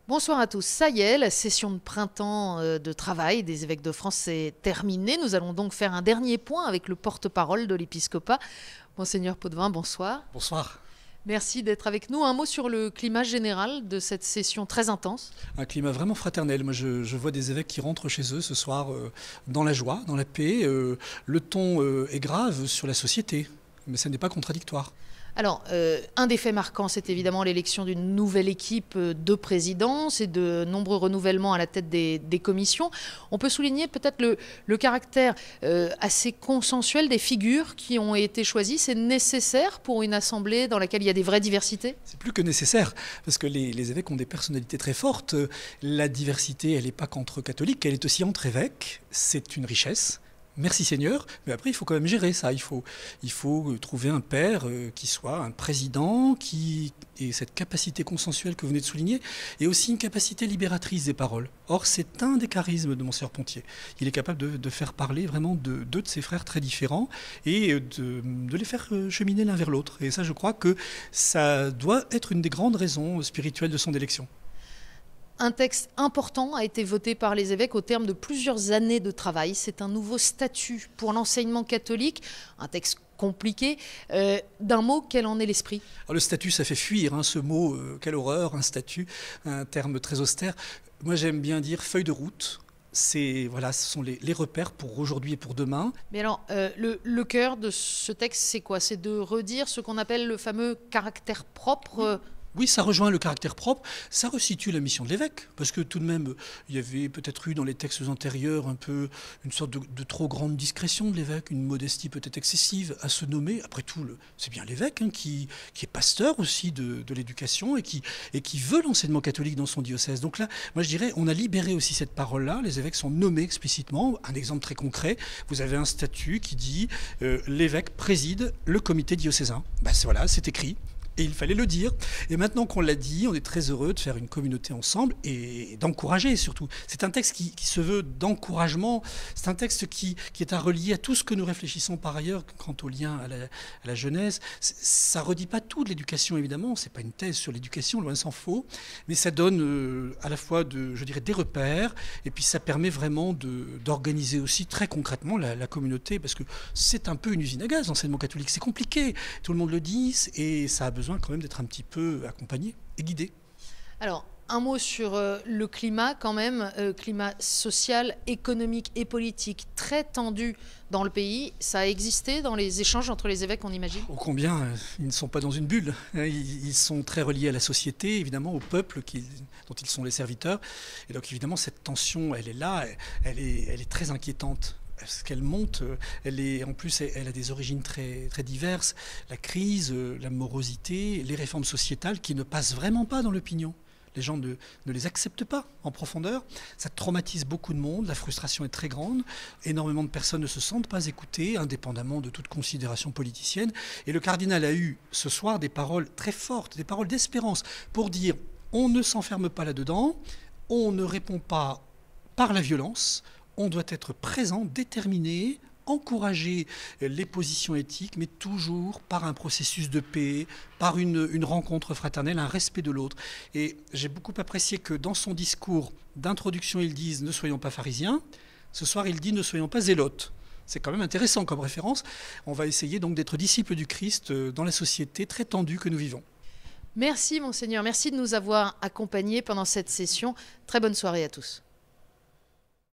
Bonsoir à tous. Ça y est, la session de printemps de travail des évêques de France est terminée. Nous allons donc faire un dernier point avec le porte-parole de l'épiscopat. Monseigneur Potvin, bonsoir. Bonsoir. Merci d'être avec nous. Un mot sur le climat général de cette session très intense. Un climat vraiment fraternel. Moi, je vois des évêques qui rentrent chez eux ce soir dans la joie, dans la paix. Le ton est grave sur la société, mais ça n'est pas contradictoire. Alors, un des faits marquants, c'est évidemment l'élection d'une nouvelle équipe de présidence et de nombreux renouvellements à la tête des commissions. On peut souligner peut-être le caractère assez consensuel des figures qui ont été choisies. C'est nécessaire pour une assemblée dans laquelle il y a des vraies diversités? C'est plus que nécessaire, parce que les évêques ont des personnalités très fortes. La diversité, elle n'est pas qu'entre catholiques, elle est aussi entre évêques. C'est une richesse. Merci Seigneur, mais après il faut quand même gérer ça. Il faut trouver un père qui soit un président, qui ait cette capacité consensuelle que vous venez de souligner, et aussi une capacité libératrice des paroles. Or c'est un des charismes de Monseigneur Pontier. Il est capable de faire parler vraiment deux de ses frères très différents et de les faire cheminer l'un vers l'autre. Et ça, je crois que ça doit être une des grandes raisons spirituelles de son élection. Un texte important a été voté par les évêques au terme de plusieurs années de travail. C'est un nouveau statut pour l'enseignement catholique, un texte compliqué. D'un mot, quel en est l'esprit? Le statut, ça fait fuir, hein, ce mot, quelle horreur, un statut, un terme très austère. Moi, j'aime bien dire feuille de route. Ce sont les repères pour aujourd'hui et pour demain. Mais alors, le cœur de ce texte, c'est quoi? C'est de redire ce qu'on appelle le fameux caractère propre. Oui, ça rejoint le caractère propre, ça resitue la mission de l'évêque, parce que tout de même, il y avait peut-être eu dans les textes antérieurs un peu une sorte de trop grande discrétion de l'évêque, une modestie peut-être excessive à se nommer. Après tout, c'est bien l'évêque qui est pasteur aussi de l'éducation et qui veut l'enseignement catholique dans son diocèse. Donc là, moi je dirais, on a libéré aussi cette parole-là, les évêques sont nommés explicitement. Un exemple très concret, vous avez un statut qui dit l'évêque préside le comité diocésain. Voilà, c'est écrit. Et il fallait le dire. Et maintenant qu'on l'a dit, on est très heureux de faire une communauté ensemble et d'encourager surtout. C'est un texte qui se veut d'encouragement. C'est un texte qui est à relier à tout ce que nous réfléchissons par ailleurs quant au lien à la Genèse. Ça ne redit pas tout de l'éducation, évidemment. Ce n'est pas une thèse sur l'éducation, loin s'en faut. Mais ça donne à la fois, des repères. Et puis ça permet vraiment d'organiser aussi très concrètement la communauté. Parce que c'est un peu une usine à gaz, l'enseignement catholique. C'est compliqué. Tout le monde le dit et ça a besoin quand même d'être un petit peu accompagné et guidé. Alors, un mot sur le climat quand même, climat social, économique et politique très tendu dans le pays. Ça a existé dans les échanges entre les évêques, on imagine? Ô combien ils ne sont pas dans une bulle. Ils sont très reliés à la société, évidemment, au peuple dont ils sont les serviteurs. Et donc évidemment, cette tension, elle est là, elle est très inquiétante. Parce qu'elle monte, en plus elle a des origines très, très diverses. La crise, la morosité, les réformes sociétales qui ne passent vraiment pas dans l'opinion. Les gens ne les acceptent pas en profondeur. Ça traumatise beaucoup de monde, la frustration est très grande. Énormément de personnes ne se sentent pas écoutées, indépendamment de toute considération politicienne. Et le cardinal a eu ce soir des paroles très fortes, des paroles d'espérance pour dire on ne s'enferme pas là-dedans, on ne répond pas par la violence. On doit être présent, déterminé, encourager les positions éthiques, mais toujours par un processus de paix, par une rencontre fraternelle, un respect de l'autre. Et j'ai beaucoup apprécié que dans son discours d'introduction, ils disent « Ne soyons pas pharisiens ». Ce soir, il dit « Ne soyons pas zélotes ». C'est quand même intéressant comme référence. On va essayer donc d'être disciples du Christ dans la société très tendue que nous vivons. Merci Monseigneur, merci de nous avoir accompagnés pendant cette session. Très bonne soirée à tous.